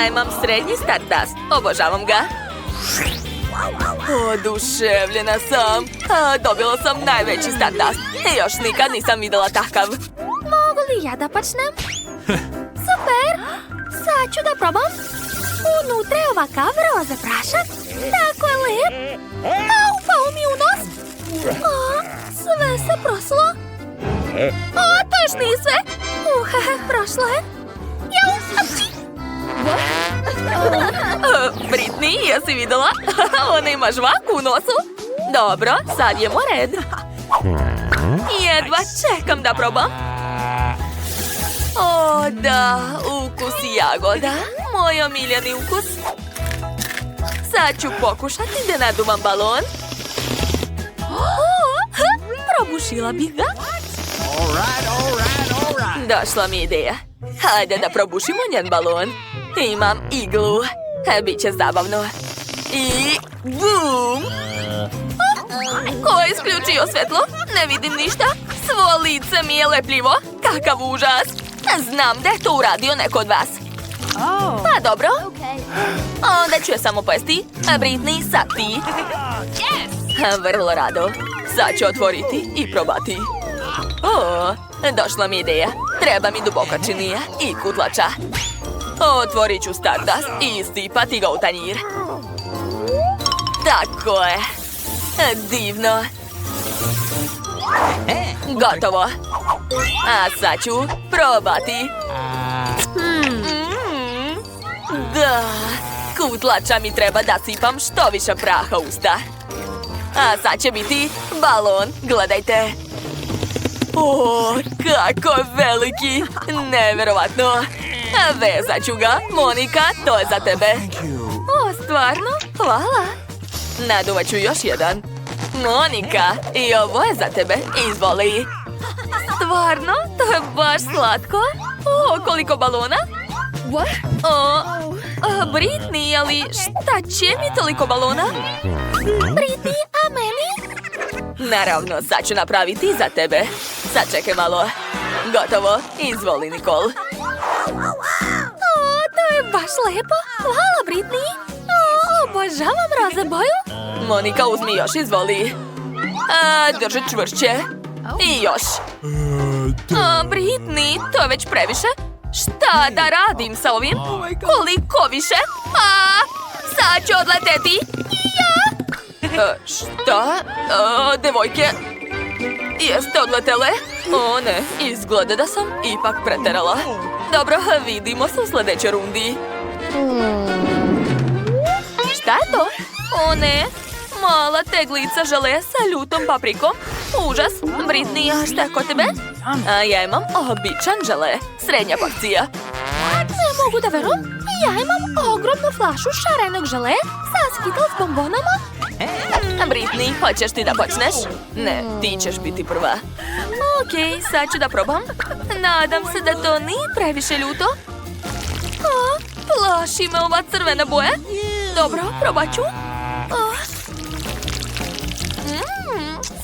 imam srednji Stardust. Obožavam ga. Oduševljena sam. Dobila sam najveći Stardust. Još nikad nisam videla takav. Mogu li ja da počnem? Super! Sad ću da probam. Unutra je ovakav roze prašak. Tako je lep. Upao mi u nos. Sve se proslo. To još nije sve. Prošlo je. Britney, jesi videla? Ona ima žvaku u nosu. Dobro, sad je moj red. Jedva čekam da probam. O, da, ukus jagoda. Moj omiljeni ukus. Sad ću pokušati da naduvam balon. Probušila bih ga. Došla mi ideja. Hajde da probušimo njen balon. Imam iglu. Biće zabavno. I bum! Ko je isključio svetlo? Ne vidim ništa. Svo lice mi je lepljivo. Kakav užas. Znam da je to uradio neko od vas. Pa dobro. Onda ću je samo pojesti. Britney, sad ti. Vrlo rado. Sad ću otvoriti i probati. Došla mi ideja. Treba mi duboka činija i kutlača. Otvorit ću Stardust i sipati ga u tanjir. Tako je. Divno. Gotovo. A sad ću probati. Da. Kutlača mi treba da sipam što više praha u usta. A sad će biti balon. Gledajte. Kako veliki. Neverovatno. Vezat ću ga. Monika, to je za tebe. Stvarno? Hvala. Naduvat ću još jedan. Monika, i ovo je za tebe. Izvoli. Stvarno? To je baš slatko. Koliko balona? Britney, ali šta će mi toliko balona? Britney, a meni? Naravno, sad ću napraviti za tebe. Sad čekaj malo. Gotovo. Izvoli, Nicole. To je baš lepo. Hvala, Britney. Obožavam roze boju. Monika, uzmi još, izvoli. Drži čvršće. I još. Britney, to je već previše. Šta da radim sa ovim? Koliko više? Sad ću odleteti. Šta? Devojke, jeste odletele? Ne, izgleda da sam ipak preterala. Dobro, vidimo se u sljedećoj rundi. Šta je to? Ne, mala teglica žele sa ljutom paprikom. Užas. Britney, šta je kod tebe? Ja imam običan žele. Srednja porcija. Ne mogu da verujem. Ja imam ogromnu flašu šarenog žele sa Skittles bombonama. Britney, hoćeš ti da počneš? Ne, ti ćeš biti prva. Okej, sad ću da probam. Nadam se da to nije previše ljuto. Plaši me ova crvena boja. Dobro, probat ću.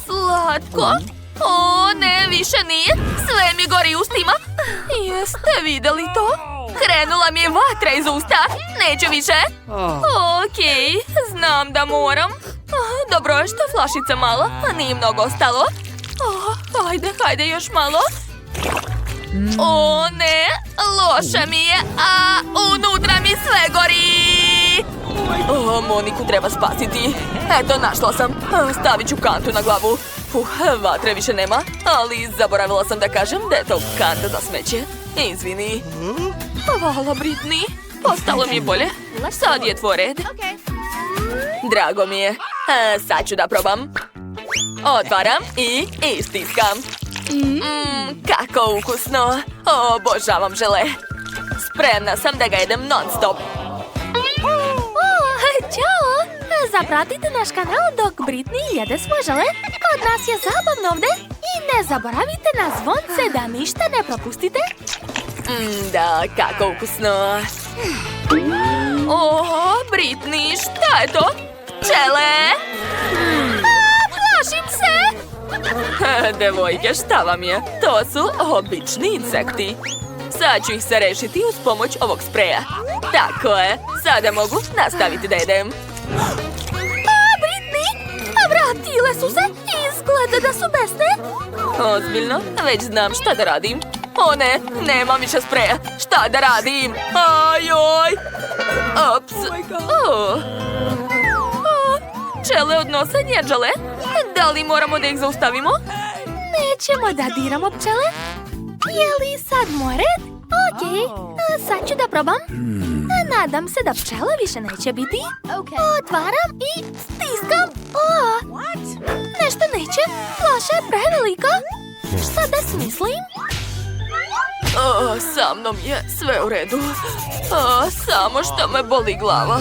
Slatko. Ne, više nije. Sve mi gori ustima. Jeste vidjeli to? Krenula mi je vatra iz usta. Neću više. Okej, znam da moram. Dobro je što je flašica mala, a nije mnogo ostalo. Hajde, još malo. Ne, loše mi je, a unutra mi sve gori. Moniku treba spasiti. Eto, našla sam. Stavit ću kantu na glavu. Vatre više nema, ali zaboravila sam da kažem da je to kanta za smeće. Izvini. Hvala, Britney. Postalo mi je bolje. Sad je tvoj red. Drago mi je. Sad ću da probam. Otvaram i istiskam. Kako ukusno. Obožavam žele. Spremna sam da ga jedem non stop. Ćao! Zapratite naš kanal dok Britney jede svoj žele. Kod nas je zabavno ovde. I ne zaboravite na zvonce da ništa ne propustite. Da, kako ukusno. Britney, šta je to? Pčele! Plašim se! Devojke, šta vam je? To su obični insekti. Sad ću ih se rešiti uz pomoć ovog spreja. Tako je, sada mogu nastaviti da jedem. Britney! Vratile su se i izgleda da su besne. Ozbiljno, već znam šta da radim. O ne, nemam više spreja. Šta da radim? Ajoj! Ops. Pčele odnose njeđale. Da li moramo da ih zaustavimo? Nećemo da diramo pčele. Je li sad moj red? Okej, sad ću da probam. Nadam se da pčele više neće biti. Otvaram i stiskam. Nešto neće. Flaša je prevelika. Šta da smislim? Sa mnom je sve u redu. Samo što me boli glava.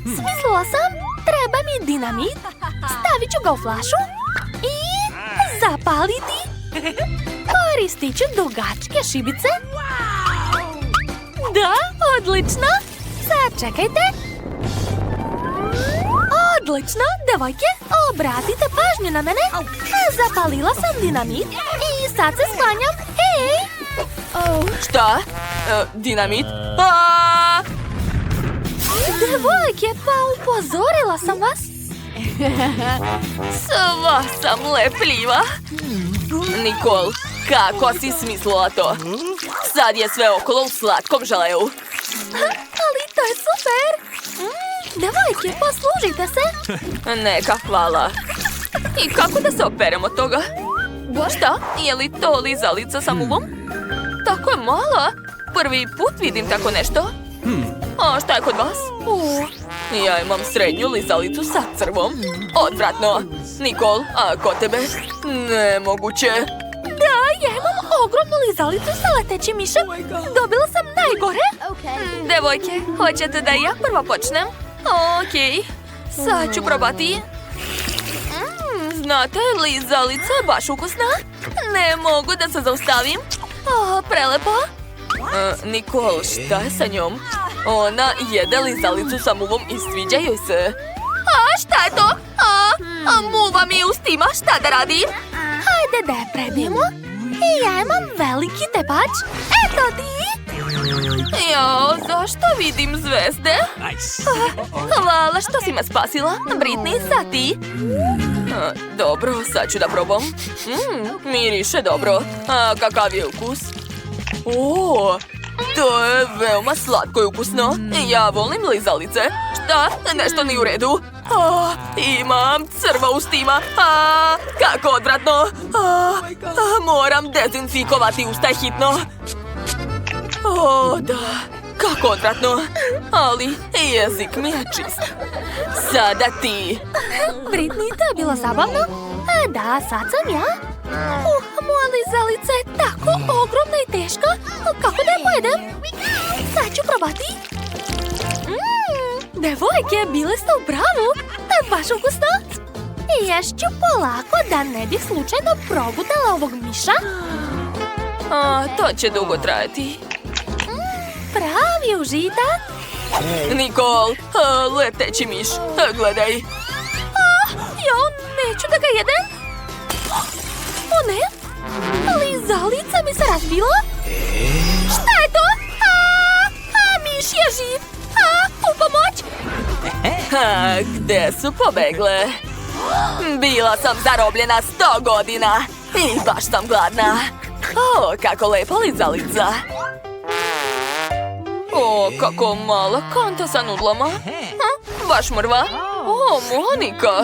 Smislila sam. Treba mi dinamit. Stavit ću ga u flašu i zapaliti. Koristit ću dugačke šibice. Da, odlično. Sad čekajte. Odlično, devojke, obratite pažnju na mene. Zapalila sam dinamit i sad se sklanjam. Hej! Šta? Dinamit? Devojke, pa upozorila sam vas. Sva sam lepljiva. Nikol, kako si smislila to? Sad je sve okolo u slatkom želeju. Ali to je super. Devojke, poslužite se. Neka, hvala. I kako da se operem od toga? Šta? Je li to lizalica sa muvom? Tako je mala. Prvi put vidim tako nešto. A šta je kod vas? Ja imam srednju lizalicu sa crvom. Odvratno. Nikol, a kod tebe? Nemoguće. Da, ja imam ogromnu lizalicu sa letećim mišem. Dobila sam najgore. Devojke, hoćete da ja prvo počnem? Okej, sad ću probati. Znate, lizalica je baš ukusna. Ne mogu da se zaustavim. Prelepo. Nikol, šta je sa njom? Ona jede lizalicu sa muvom i sviđa joj se. Šta je to? Muva mi je ustima, šta da radim? Hajde da je prebijemo. I ja imam veliki tepač. Eto ti. Jo, zašto vidim zvezde? Hvala što si me spasila. Britney, sad ti. Dobro, sad ću da probam. Miriše dobro. Kakav je ukus? To je veoma slatko i ukusno. Ja volim lizalice. Šta? Nešto nije u redu. Imam crva u ustima. Kako odvratno. Moram dezinfikovati usta hitno. Da. Kako odvratno. Ali jezik mi je čist. Sada ti. Britney, to je bilo zabavno. Da, sad sam ja. Moja lizalica je tako ogromna i teška. Kako da je pojedem? Sad ću probati. Devojke, bile ste u pravu. Baš ukusno. Ješću polako da ne bih slučajno progutala ovog miša. To će dugo trajati. Pravi užitak. Nikol, leteći miš. Gledaj. Ja neću da ga jedem. O ne, lizalica mi se razbila. Šta je to? Miš je živ. U pomoć. Gde su pobegle? Bila sam zarobljena 100 godina i baš sam gladna. Kako lepa lizalica. Kako mala kanta sa nudlama. Baš mrva. Monika.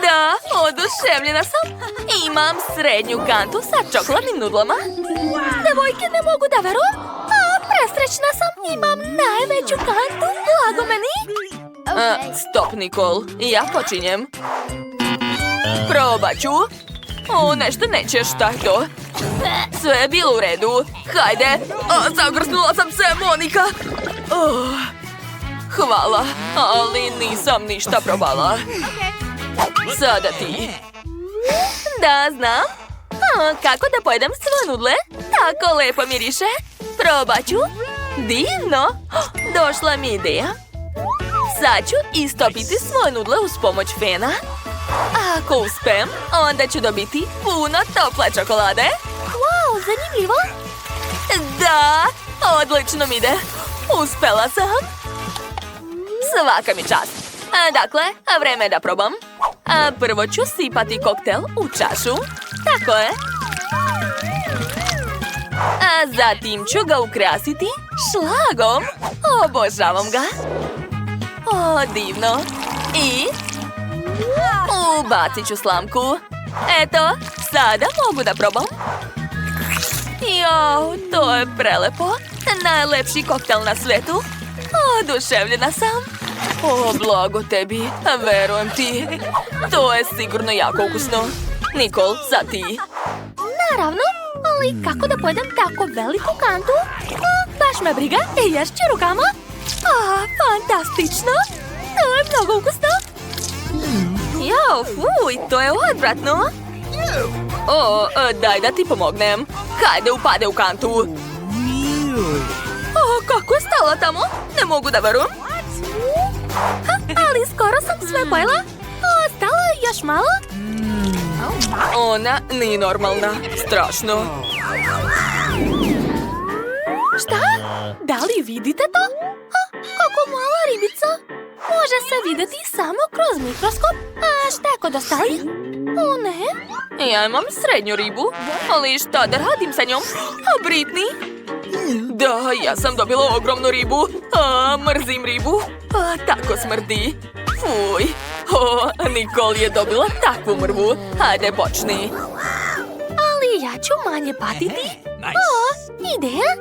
Da, oduševljena sam. Imam srednju kantu sa čokoladnim nudlama. Devojke, ne mogu da verujem. Presrećna sam. Imam najveću kantu. Blago meni. Stop, Nikol. Ja počinjem. Probat ću. Nešto neće, šta je to? Sve je bilo u redu. Hajde. Zagrsnula sam se, Monika. Hvala, ali nisam ništa probala. Sada ti. Da, znam. Kako da pojedem svoje nudle? Tako lepo miriše. Probat ću. Divno. Došla mi ideja. Sad ću istopiti svoje nudle uz pomoć fena. Ako uspem, onda ću dobiti puno tople čokolade. Wow, zanimljivo. Da, odlično mi ide. Uspela sam. Svaka mi čast. Dakle, vreme je da probam. Prvo ću sipati koktel u čašu. Tako je. Zatim ću ga ukrasiti šlagom. Obožavam ga. Divno. I ubacit ću slamku. Eto, sada mogu da probam. Jao, to je prelepo. Najlepši koktel na svetu. Oduševljena sam. Blago tebi, verujem ti. To je sigurno jako ukusno. Nikol, sad ti. Naravno, ali kako da pojedem tako veliku kantu? Baš me briga, ješću rukama. Fantastično. To je mnogo ukusno. Jao, fuj, to je odvratno. Daj da ti pomognem. Hajde, upade u kantu. Kako je stala tamo? Ne mogu da verujem. Ali skoro sam sve pojela. Ostalo je još malo. Ona nije normalna. Strašno. Šta? Da li vidite to? Kako mala ribica. Može se vidjeti samo kroz mikroskop. Šta je kod ostalih? Ne. Ja imam srednju ribu. Ali šta da radim sa njom? Britney? Da, ja sam dobila ogromnu ribu. Mrzim ribu. Tako smrdi. Fuj. Nikol je dobila takvu mrvu. Hajde, počni. Ali ja ću manje patiti. Ideja.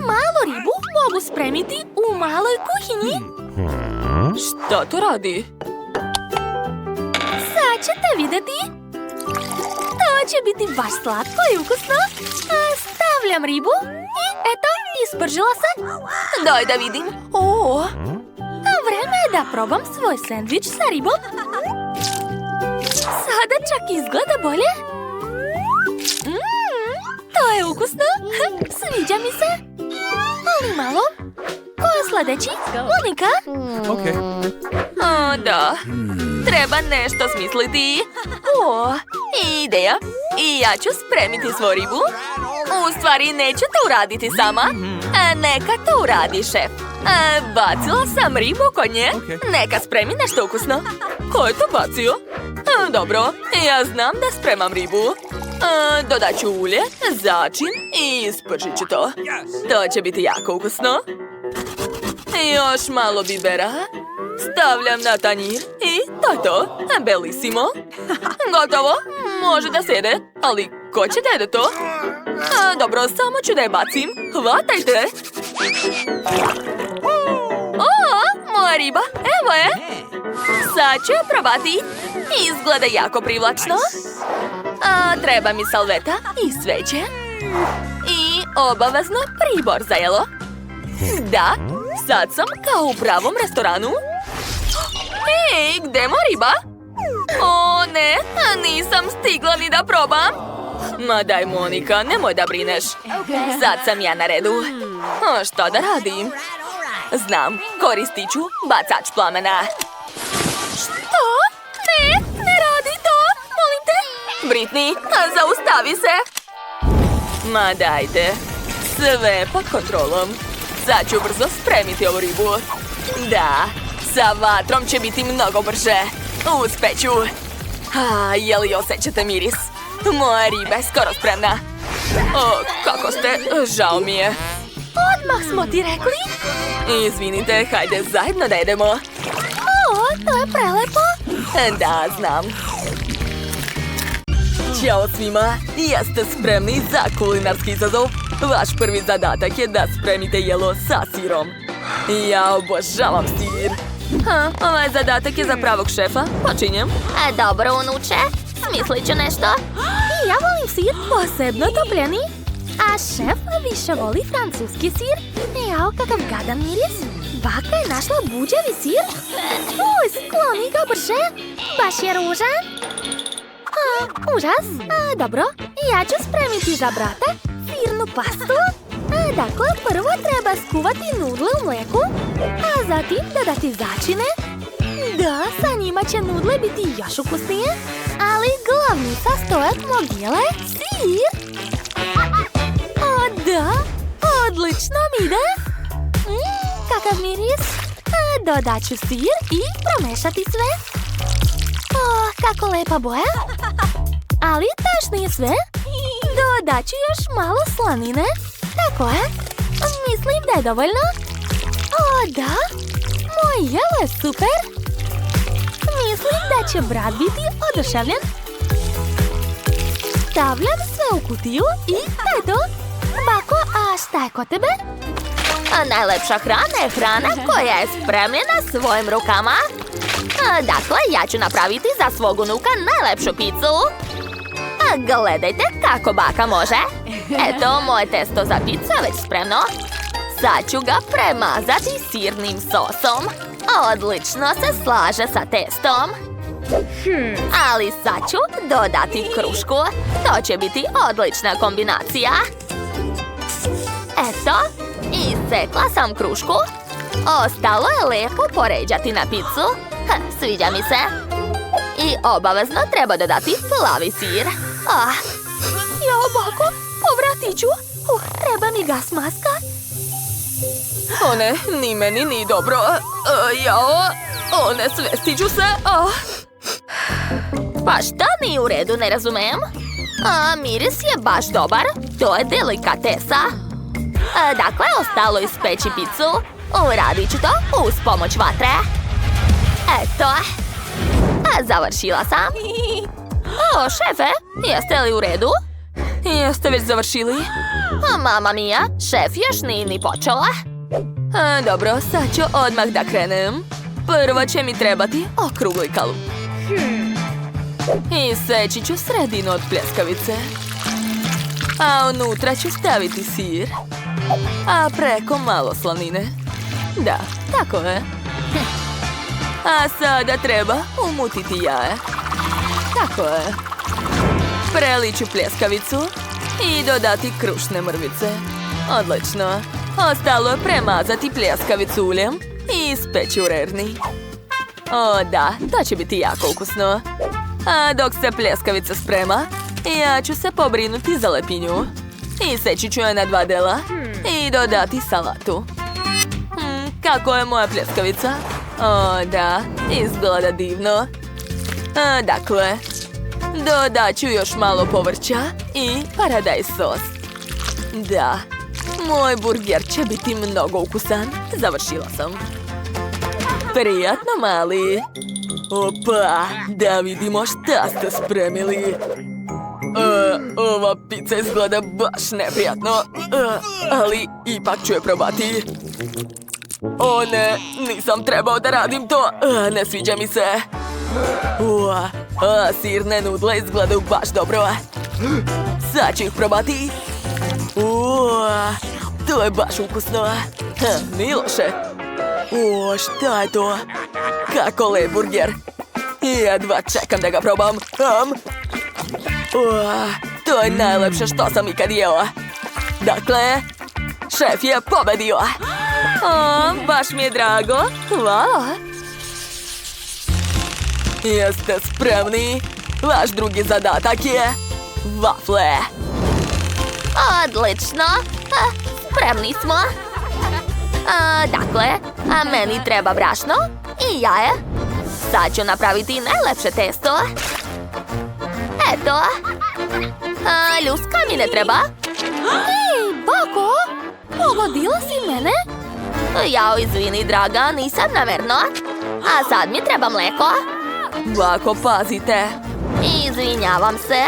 Malu ribu mogu spremiti u maloj kuhinji. Šta to radi? Sad ćete vidjeti. To će biti baš slatko i ukusno. Stavljam ribu i eto, ispržila se. Daj da vidim. Vreme je da probam svoj sendvič sa ribom. Sada čak izgleda bolje. To je ukusno. Sviđa mi se. Ali malo. Ko je sledeći? Monika? Da. Treba nešto smisliti. Ideja. I ja ću spremiti svoju ribu. U stvari, neću to uraditi sama. Neka to uradi šef. Bacila sam ribu kod nje. Neka spremi nešto ukusno. Ko je to bacio? Dobro, ja znam da spremam ribu. Dodat ću ulje, začin i ispržit ću to. To će biti jako ukusno. Još malo bibera. Stavljam na tanjir i to je to. Bellissimo. Gotovo. Može da se jede. Ali ko će da jede to? Dobro, samo ću da je bacim. Hvatajte. Moja riba. Evo je. Sad ću je probati. Izgleda jako privlačno. Treba mi salveta i sveće. I obavezno pribor za jelo. Da, sad sam kao u pravom restoranu. Ej, gde je moja riba? Ne, nisam stigla ni da probam. Ma daj, Monika, nemoj da brineš. Sad sam ja na redu. Šta da radim? Znam, koristit ću bacač plamena. Što? Ne radi to, molim te. Britney, zaustavi se. Ma dajte, sve pod kontrolom. Sad ću brzo spremiti ovu ribu. Da, sa vatrom će biti mnogo brže. Uspeću. Je li osjećate miris? Moja riba je skoro spremna. Kako ste? Žao mi je. Odmah smo ti rekli. Izvinite, hajde zajedno da jedemo. To je prelepo. Da, znam. Ćao svima, jeste spremni za kulinarski izazov? Vaš prvi zadatak je da spremite jelo sa sirom. Ja obožavam sir. Ovaj zadatak je za pravog šefa. Počinjem. Dobro, unuče. Smislit ću nešto. I ja volim sir, posebno topljeni. A šef više voli francuski sir. Jao, kakav gadan miris. Baka je našla buđevi sir. Skloni ga brže. Baš je ružan. Užas. Dobro, ja ću spremiti za brata sirnu pastu. Dakle, prvo treba skuvati nudle u mleku, a zatim dodati začine. Da, sa njima će nudle biti još ukusnije, ali glavni sastojak mog jela je sir. Da, Odlično mi ide. Kakav miris. Dodat ću sir i promešati sve. Kako lepa boja. Ali to nije sve. Dodat ću još malo slanine. Tako je. Mislim da je dovoljno. Da. Moj jelo je super. Mislim da će brat biti oduševljen. Stavljam sve u kutiju i to je to. Bako, a šta je kod tebe? Najlepša hrana je hrana koja je spremljena svojim rukama. Dakle, ja ću napraviti za svog unuka najlepšu picu. Gledajte kako baka može. Eto, moje testo za picu je već spremno. Sad ću ga premazati sirnim sosom. Odlično se slaže sa testom. Ali sad ću dodati krušku. To će biti odlična kombinacija. Eto, isekla sam krušku. Ostalo je lijepo poređati na picu. Sviđa mi se. I obavezno treba dodati plavi sir. Jao, bako, povratit ću. Treba mi gas maska. O ne, ni meni ni dobro. Jao, o ne, svestit ću se. Pa šta nije u redu, ne razumijem? Miris je baš dobar. To je delikatesa. Dakle, ostalo ispeći picu. Uradit ću to uz pomoć vatre. Eto. Završila sam. Šefe, jeste li u redu? Jeste već završili? Mama mia, šef još nije ni počela. Dobro, sad ću odmah da krenem. Prvo će mi trebati okrugli kalup. Iseći ću sredinu od pljeskavice. A unutra ću staviti sir. A preko malo slanine. Da, tako je. A sada treba umutiti jaje. Tako je. Prelić ću pljeskavicu i dodati krušne mrvice. Odlično. Ostalo je premazati pljeskavicu uljem i ispeći u rerni. O da, to će biti jako ukusno. A dok se pljeskavica sprema, ja ću se pobrinuti za lepinju. Iseći ću je na 2 dela i dodati salatu. Kako je moja pljeskavica? O da, izgleda divno. Dakle, dodat ću još malo povrća i paradajz sos. Da, moj burger će biti mnogo ukusan. Završila sam. Prijatno, mali. Opa, da vidimo šta ste spremili. Ova pizza izgleda baš neprijatno, ali ipak ću je probati. O ne, nisam trebao da radim to, ne sviđa mi se. Sirne nudle izgledaju baš dobro. Sad ću ih probati. To je baš ukusno. Nije loše. Šta je to? Kako lep burger. Jedva čekam da ga probam. To je najlepše što sam ikad jela. Dakle, šef je pobedio. Baš mi je drago. Hvala. Jeste spremni? Vaš drugi zadatak je vafle. Odlično. Spremni smo. Dakle, meni treba brašno i jaje. Sad ću napraviti najlepše testo. Eto. Ljuska mi ne treba. Ej, bako, pogodila si mene? Jao, izvini, draga, nisam namjerno. A sad mi treba mleko. Bako, pazite. Izvinjavam se.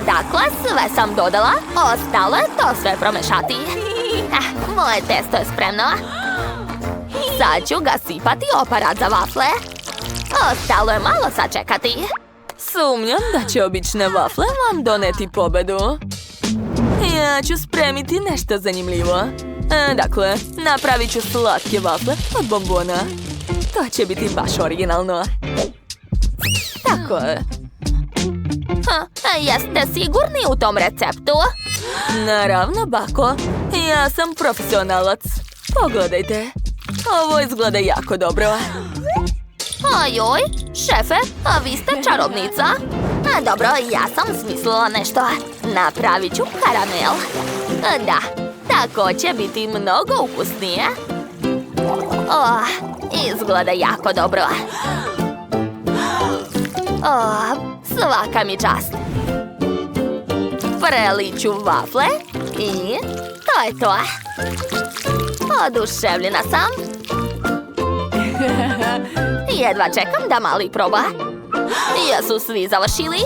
Dakle, sve sam dodala. Ostalo je to sve promešati. Moje testo je spremno. Sad ću ga sipati u aparat za vafle. Ostalo je malo sačekati. Sumnjam da će obične vafle vam doneti pobedu. Ja ću spremiti nešto zanimljivo. Dakle, napravit ću slatke vafle od bombona. To će biti baš originalno. Tako je. Jeste sigurni u tom receptu? Naravno, bako. Ja sam profesionalac. Pogledajte. Ovo izgleda jako dobro. Ojoj, šefe, a vi ste čarobnica. Dobro, ja sam smislila nešto. Napravit ću karamel. Da, Tako će biti mnogo ukusnije. Izgleda jako dobro. Svaka mi čast. Preliću vafle i to je to. Oduševljena sam. Jedva čekam da malo i proba. Jesu svi završili?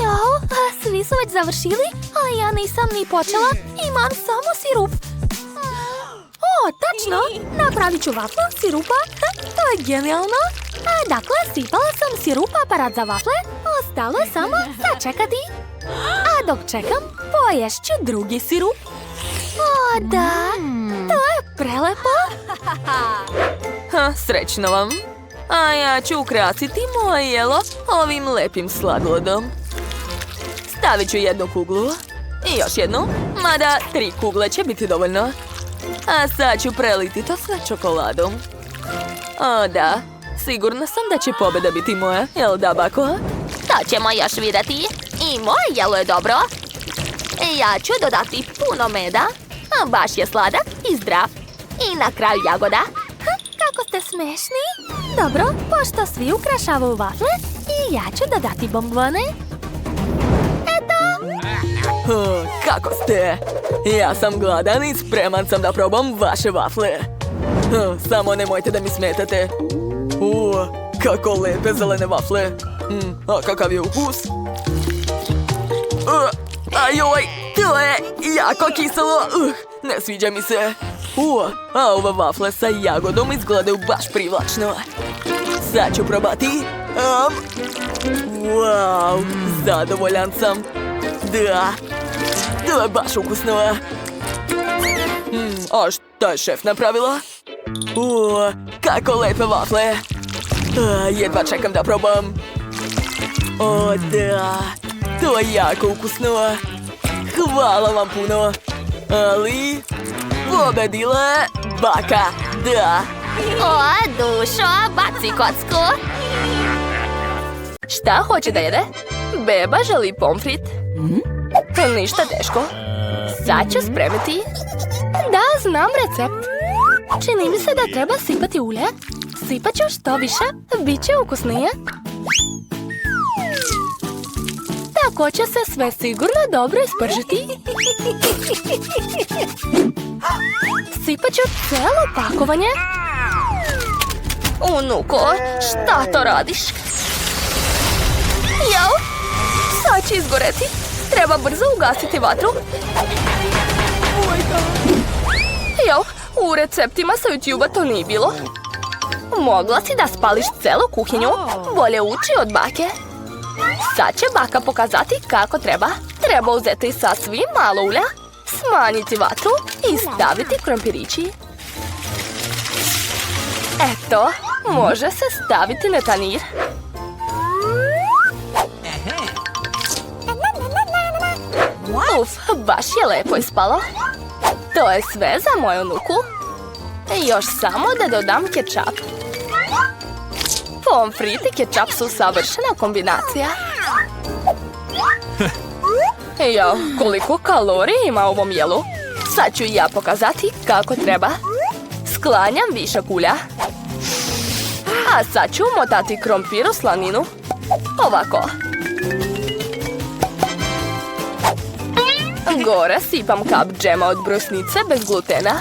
Jao, svi su već završili, a ja nisam ni počela. Imam samo sirup. Tačno! Napravit ću vaflu od sirupa. To je genijalno. Dakle, sipala sam sirup aparat za vafle. Ostalo je samo sačekati. A dok čekam, poješću drugi sirup. Da, to je prelepo. Srećno vam. A ja ću ukrasiti moje jelo ovim lepim sladoledom. Stavit ću jednu kuglu. I još jednu. Mada 3 kugle će biti dovoljno. A sad ću preliti to sve čokoladom. Da. Sigurna sam da će pobjeda biti moja. Jel da, bako? To ćemo još vidjeti. I moje jelo je dobro. Ja ću dodati puno meda. Baš je sladak i zdrav. I na kraju jagoda. Kako ste smešni. Dobro, pošto svi ukrašavaju vafle, i ja ću dodati bombone. Kako ste? Ja sam gladan i spreman sam da probam vaše vafle. Samo nemojte da mi smetate. Kako lepe zelene vafle. A kakav je ukus? Ajoj, to je jako kiselo. Ne sviđa mi se. A ove vafle sa jagodom izgledaju baš privlačno. Sad ću probati. Wow, zadovoljan sam. Da, to je baš ukusno. A šta je šef napravila? Kako lepe vafle. Jedva čekam da probam. Da, to je jako ukusno. Hvala vam puno. Ali pobedila je baka. Da. Dušo, baci kocku. Šta hoće da jede? Beba želi pomfrit. Ništa teško. Sad ću spremiti. Da, znam recept. Čini mi se da treba sipati ulje. Sipat ću što više, bit će ukusnije. Tako će se sve sigurno dobro ispržiti. Sipat ću cijelo pakovanje. Unuko, šta to radiš? Jao, sad će izgoreti. Treba brzo ugasiti vatru. Jao, u receptima sa YouTube-a to nije bilo. Mogla si da spališ celu kuhinju, bolje uči od bake. Sad će baka pokazati kako treba. Treba uzeti sasvim malo ulja, smanjiti vatru i staviti krompirići. Eto, može se staviti na tanjir. Baš je lepo ispalo. To je sve za moju unuku. Još samo da dodam kečap. Pomfrit i kečap su savršena kombinacija. Jao, koliko kalorija ima u ovom jelu. Sad ću ja pokazati kako treba. Sklanjam višak ulja. A sad ću motati krompir u slaninu. Ovako. Gore sipam kap džema od brusnice bez glutena.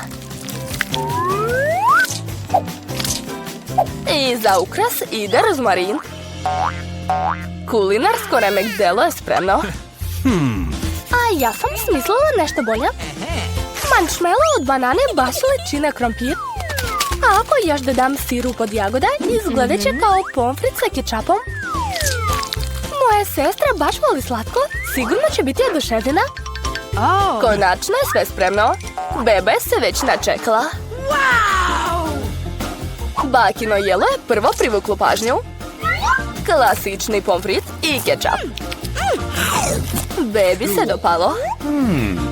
I za ukras ide rozmarin. Kulinarsko remek delo je spremno. A ja sam smislila nešto bolje. Marshmallow od banane baš liči na krompir. A ako još dodam sirup od jagoda, izgledat će kao pomfrit sa kečapom. Moja sestra baš voli slatko, sigurno će biti oduševljena. Konačno je sve spremno. Beba je se već načekala. Bakino jelo je prvo privuklo pažnju. Klasični pomfrit i kečap. Bebi se dopalo.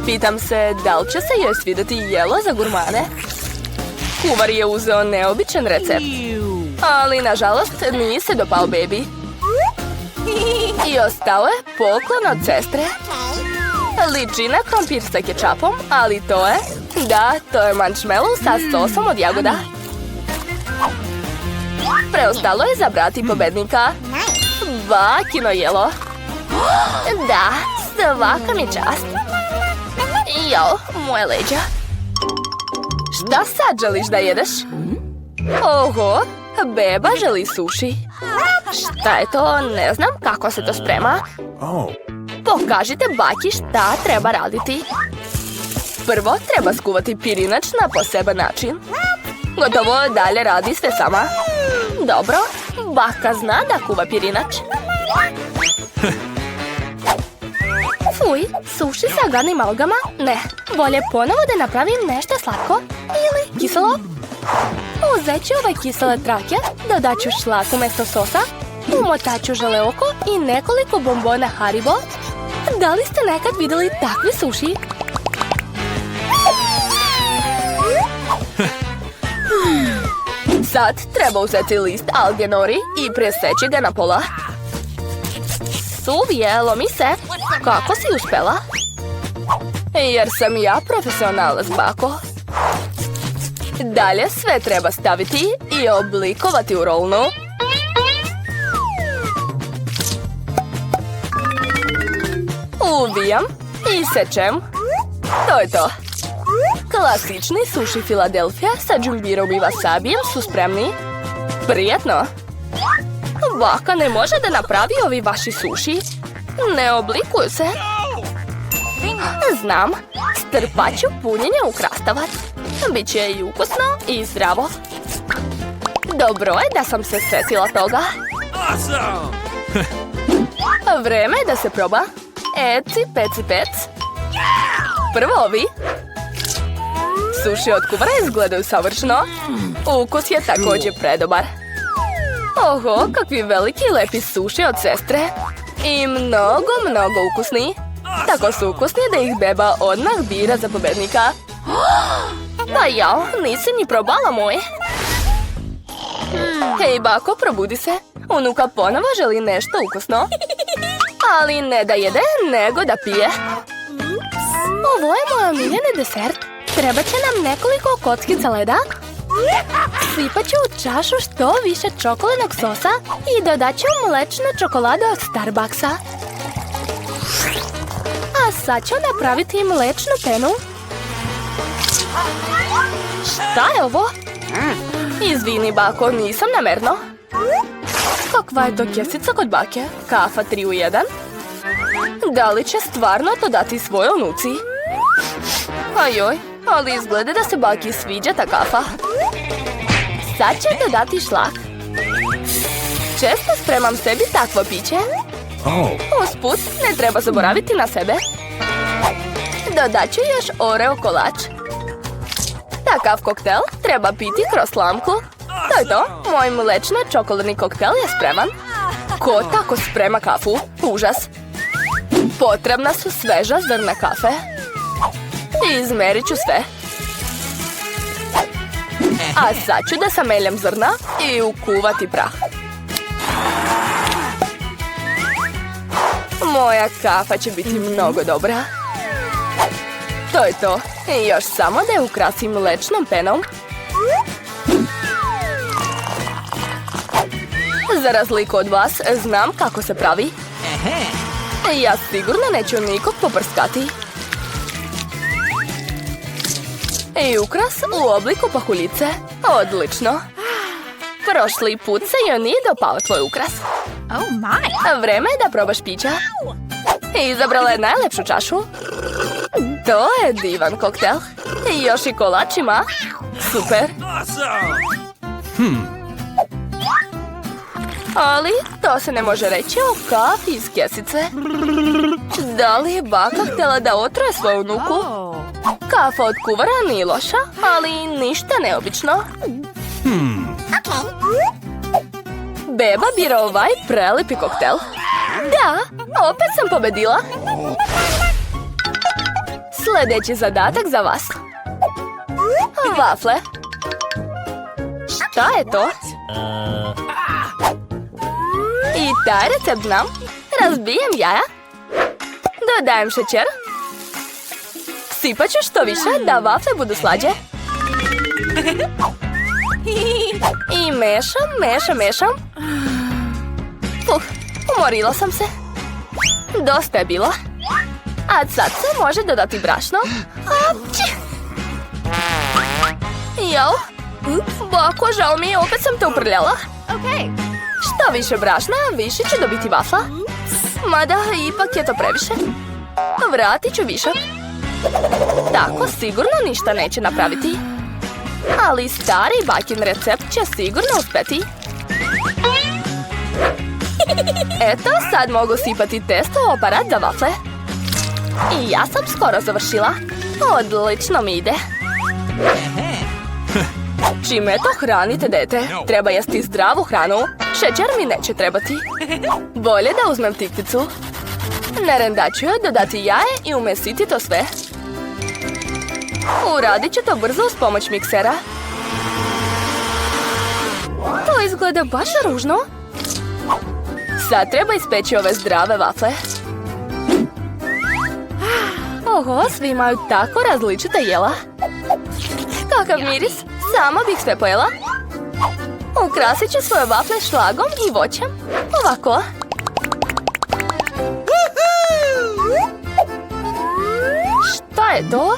Pitam se da li će se joj svidjeti jelo za gurmane. Kuvar je uzeo neobičan recept. Ali nažalost nije se dopao bebi. I ostao je poklon od sestre. Liči na krompir sa kečapom, ali to je... Da, to je marshmallow sa sosom od jagoda. Preostalo je zabrati pobednika. Bakino jelo. Da, svaka mi čast. Jo, moje leđa. Šta sad želiš da jedeš? Oho, beba želi suši. Šta je to? Ne znam kako se to sprema. Pokažite baki šta treba raditi. Prvo treba skuvati pirinač na poseban način. Gotovo, dalje radi sve sama. Dobro, baka zna da kuva pirinač. Fuj, suši sa gadnim algama? Ne, bolje ponovo da napravim nešto slatko ili kiselo. Uzet ću ove kisele trake, dodat ću šlak umjesto sosa, umotat ću žele oko i nekoliko bombona Haribo. Da li ste nekad vidjeli takvi suši? Sad treba uzeti list alge nori i preseći ga na pola. Suvijelo mi se. Kako si uspela? Jer sam ja profesionalac, bako. Dalje sve treba staviti i oblikovati u rolnu. Uvijam i sečem. To je to. Klasični suši Philadelphia sa džumbirom i wasabijem su spremni. Prijetno! Baka ne može da napravi ovi vaši suši. Ne oblikuju se. Znam, strpat ću punjenje u krastavac. Biće i ukusno i zdravo. Dobro je da sam se setila toga. Vreme je da se proba. Eci, peci, pec. Prvo ovi. Suši od kuvara izgledaju savršeno. Ukus je također predobar. Oho, kakvi veliki i lepi suši od sestre. I mnogo, mnogo ukusni. Tako su ukusni da ih beba odmah bira za pobednika. Pa jao, nisi ni probala moj. Hej, bako, probudi se. Unuka ponovo želi nešto ukusno. Ali ne da jede, nego da pije. Ovo je moj omiljeni desert. Treba će nam nekoliko kockica leda. Sipat ću u čašu što više čokoladnog sosa i dodat ću mlečnu čokoladu od Starbucksa. A sad ću napraviti mlečnu penu. Šta je ovo? Izvini, bako, nisam namerno. Kakva je to kesica kod bake? Kafa 3 u 1? Da li će stvarno to dati svojoj unuci? Ajoj, ali izgleda da se baki sviđa ta kafa. Sad će dodati šlak. Često spremam sebi takvo piće. Usput, ne treba zaboraviti na sebe. Dodat ću još Oreo kolač. Takav koktel treba piti kroz slamku. To je to, moj mlečno-čokoladni koktel je spreman. Ko tako sprema kafu? Užas. Potrebna su sveža zrna kafe. Izmerit ću sve. A sad ću da sameljem zrna i ukuvati prah. Moja kafa će biti mnogo dobra. To je to. Još samo da je ukrasim mlečnom penom. Za razliku od vas, znam kako se pravi. Ja sigurno neću nikog poprskati. I ukras u obliku pahuljice. Odlično. Prošli put se joj nije dopao tvoj ukras. Vreme je da probaš pića. Izabrala je najlepšu čašu. To je divan koktel. I još i kolač ima. Super. Ali to se ne može reći o kafi iz kesice. Da li je baka htjela da otruje svoju unuku? Kafa od kuvara nije loša, ali ništa neobično. Beba bira ovaj prelipi koktel. Da, opet sam pobedila. Sljedeći zadatak za vas. Vafle. Šta je to? I taj recept znam. Razbijem jaja. Dodajem šećer. Sipat ću što više da vafle budu slađe. I mešam. Umorila sam se. Dosta je bilo. A sad se može dodati brašno. Apči! Jao? Bako, žao mi je, opet sam te uprljala. Što više brašna, više ću dobiti vafla. Mada, ipak je to previše. Vratit ću višak. Tako sigurno ništa neće napraviti. Ali stari bakin recept će sigurno uspjeti. Eto, sad mogu sipati testo u aparat za vafle. I ja sam skoro završila. Odlično mi ide. Čime to hranite, dete? Treba jesti zdravu hranu. Šećer mi neće trebati. Bolje da uzmem tikticu. Na renda ću dodati jaje i umesiti to sve. Uradit ću to brzo uz pomoć miksera. To izgleda baš ružno. Sad treba ispeći ove zdrave vafle. Oho, svi imaju tako različita jela. Kakav miris, sama bih sve pojela. Ukrasit ću svoje vafle šlagom i voćem. Ovako. Šta je to?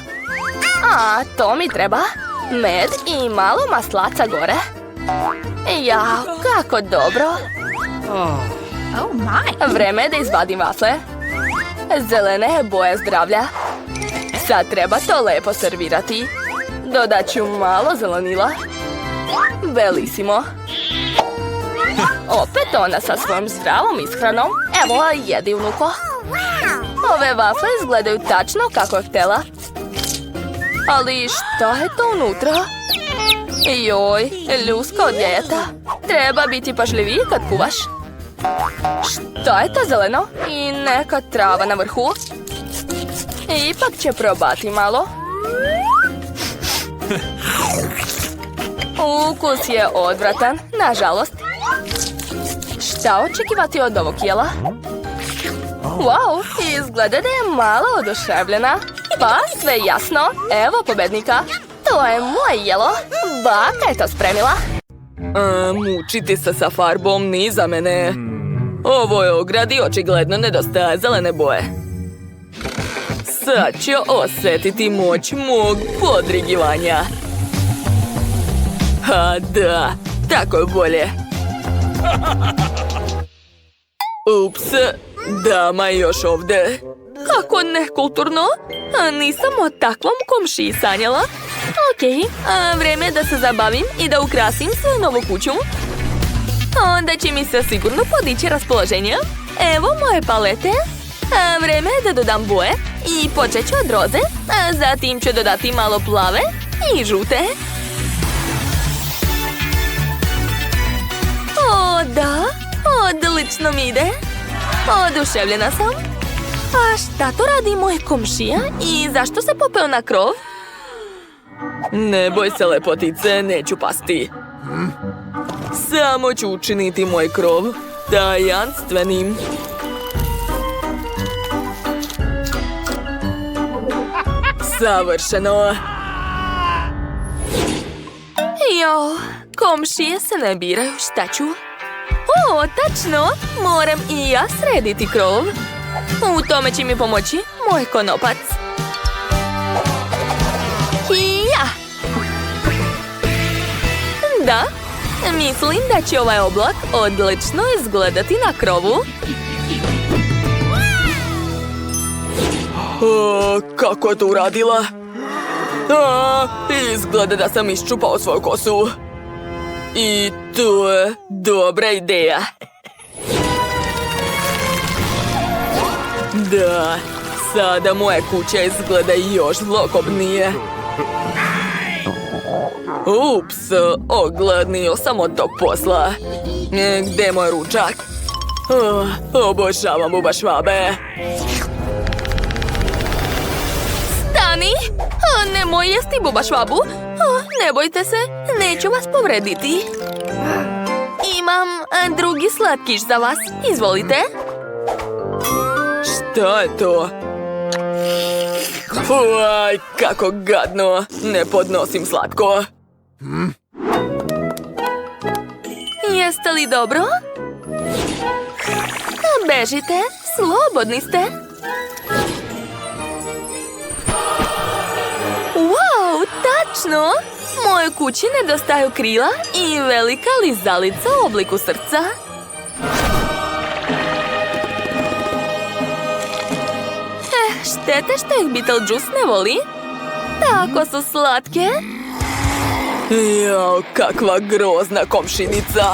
A, to mi treba. Med i malo maslaca gore. Jao, kako dobro. Vreme je da izvadim vafle. Zelene boje zdravlja. Sad treba to lepo servirati. Dodat ću malo zelenila. Belisimo. Opet ona sa svojom zdravom ishranom. Evo, jedi, unuko. Ove vafle izgledaju tačno kako je htjela. Ali šta je to unutra? Joj, ljuska od jajeta. Treba biti pažljiviji kad kuvaš. Šta je to zeleno? I neka trava na vrhu. Ipak će probati malo. Ukus je odvratan, nažalost. Šta očekivati od ovog jela? Wow, izgleda da je malo oduševljena. Pa, sve jasno. Evo pobednika. To je moje jelo. Baka je to spremila. Mučiti se sa farbom ni za mene. Ovoj ogradi očigledno nedostaje zelene boje. Sad ću osjetiti moć mog podrigivanja. Ha, da, tako je bolje. Ups, dama je još ovdje. Kako nekulturno. Nisam o takvom komšiji sanjala. Okej, vrijeme je da se zabavim i da ukrasim svoju novu kuću. Onda će mi se sigurno podići raspoloženje. Evo moje palete. Vrijeme je da dodam boje. I počet ću od roze. Zatim ću dodati malo plave i žute. O, da. Odlično mi ide. Oduševljena sam. A šta to radi moj komšija? I zašto se popeo na krov? Ne boj se, lepotice, neću pasti. Samo ću učiniti moj krov tajanstvenim. Savršeno. Jo, komšije se ne biraju, šta ću? O, tačno, moram i ja srediti krov. U tome će mi pomoći moj konopac. Ja! Da, mislim da će ovaj oblak odlično izgledati na krovu. Kako je to uradila? Izgleda da sam iščupao svoju kosu. I to je dobra ideja. Da, sada moja kuća izgleda još zlokobnije. Ups, ogladnio sam od tog posla. Gdje je moj ručak? Obožavam bubašvabe. Stani! Nemoj jesti bubašvabu. Ne bojte se, neću vas povrediti. Imam drugi slatkiš za vas. Izvolite. Šta je to? Uaj, kako gadno. Ne podnosim slatko. Jeste li dobro? Bežite, slobodni ste. Wow, tačno! Mojoj kući nedostaju krila i velika lizalica u obliku srca. Štete što ih Beetlejuice ne voli. Tako su slatke. Jao, kakva grozna komšinica.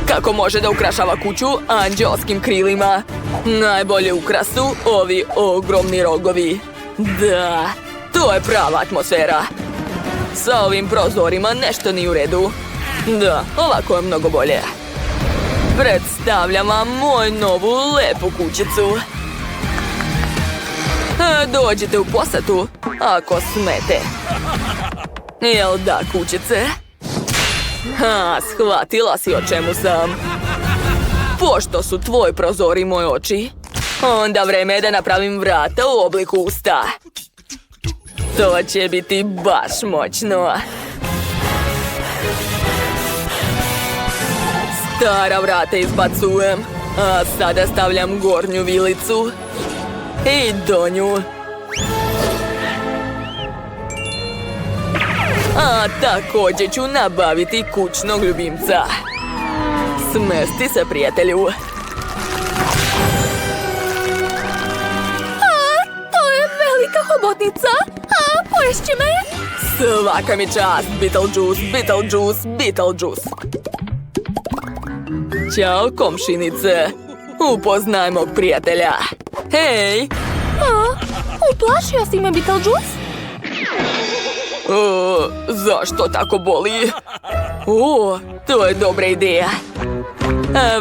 Kako može da ukrašava kuću anđelskim krilima? Najbolje ukrasu ovi ogromni rogovi. Da, to je prava atmosfera. Sa ovim prozorima nešto nije u redu. Da, ovako je mnogo bolje. Predstavljam vam moju novu lepu kućicu. Dođite u posjetu, ako smete. Jel da, kućice? Shvatila si o čemu sam. Pošto su tvoji prozori moje oči, onda vreme je da napravim vrata u obliku usta. To će biti baš moćno. Stara vrata izbacujem, a sada stavljam gornju vilicu i donju. A također ću nabaviti kućnog ljubimca. Smesti se, prijatelju. To je velika hobotnica. Poješće me? Svaka mi čast, Beetlejuice, Beetlejuice, Beetlejuice. Ćao, komšinice. Upoznaj mog prijatelja. Hej! Uplašio si me, Beetlejuice? Zašto tako boli? To je dobra ideja.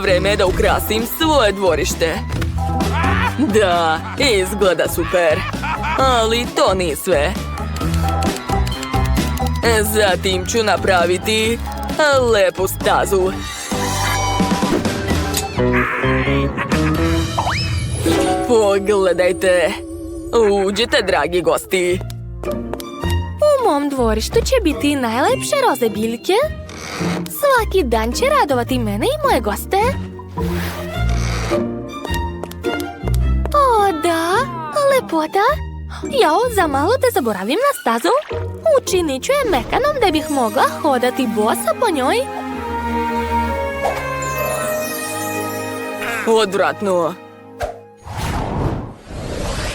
Vreme je da ukrasim svoje dvorište. Da, izgleda super. Ali to nije sve. Zatim ću napraviti lepu stazu. Pogledajte. Uđite, dragi gosti. U mom dvorištu će biti najlepše roze biljke. Svaki dan će radovati mene i moje goste. O, da, lepota. Jao, za malo da zaboravim na stazu. Učinit ću je mekanom da bih mogla hodati bosa po njoj. Odvratno.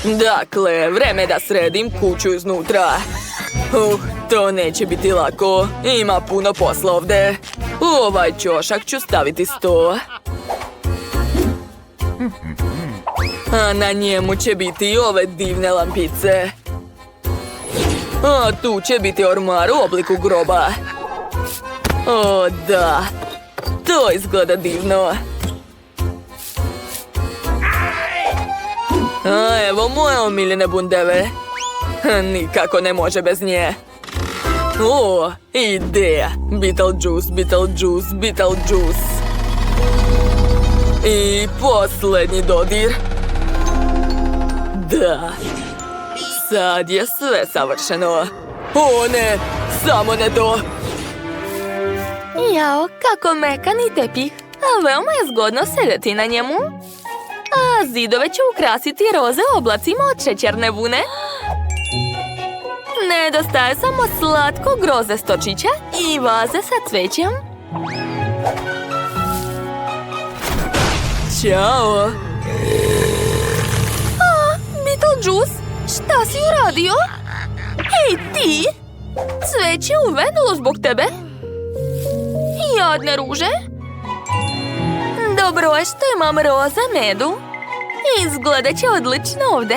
Dakle, vreme da sredim kuću iznutra. To neće biti lako. Ima puno posla ovde. U ovaj ćošak ću staviti sto. A na njemu će biti ove divne lampice. A tu će biti ormar u obliku groba. O, da. To izgleda divno. A evo moje omiljene bundeve. Nikako ne može bez nje. O, ideja. Beetlejuice, Beetlejuice, Beetlejuice. I posljednji dodir. Da. Sad je sve savršeno. O ne, samo ne to. Jao, kako mekani tepih. A veoma je zgodno sedeti na njemu. A zidove ću ukrasiti roze oblacima od šećerne vune. Nedostaje samo slatkog roze stočića i vaze sa cvećem. Ćao. Beetlejuice, šta si uradio? Ej, ti! Cveće je uvenulo zbog tebe. Jadne ruže. Dobro je što imam roza medu. Izgledat će odlično ovdje.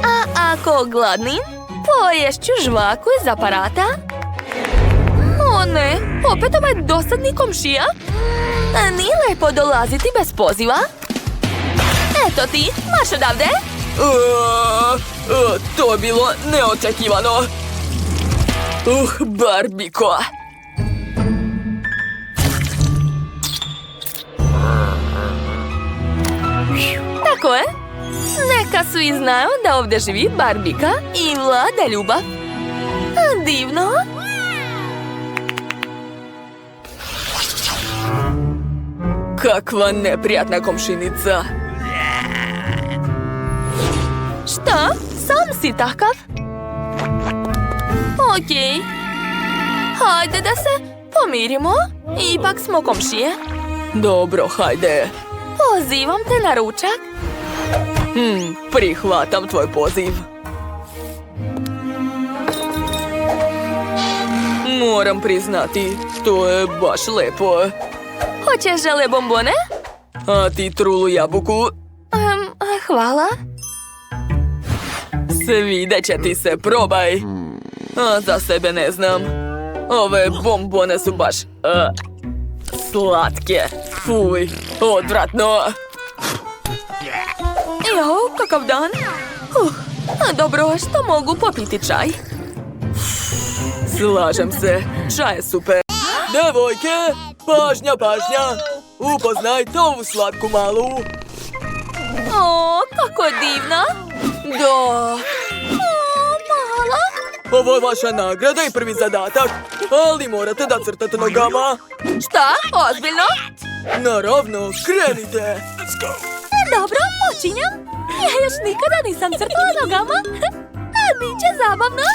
A ako gladnim, poješću žvaku iz aparata. O ne, opet ovaj dosadni komšija. Nije lepo dolaziti bez poziva. Eto ti, marš odavde. To je bilo neočekivano. Barbiko. Tako je. Neka svi znaju da ovdje živi Barbika i vlada ljubav. Divno. Kakva neprijatna komšinica. Šta? Sam si takav? Okej. Hajde da se pomirimo. Ipak smo komšije. Dobro, hajde. Pozivam te na ručak. Prihvatam tvoj poziv. Moram priznati, to je baš lepo. Hoćeš žele bombone? A ti trulu jabuku? Hvala. Svidet će ti se, probaj. A za sebe ne znam. Ove bombone su baš slatke. Fuj, odvratno. Jao, kakav dan. Dobro, što mogu popiti čaj? Slažem se, čaj je super. Devojke, pažnja, pažnja. Upoznajte ovu slatku malu. O, kako je divna. Da. Mala. Ovo je vaša nagrada i prvi zadatak, ali morate da crtate nogama. Šta? Ozbiljno? Naravno, krenite. Dobro, počinjam. Ja još nikada nisam crtala nogama. Biće zabavno.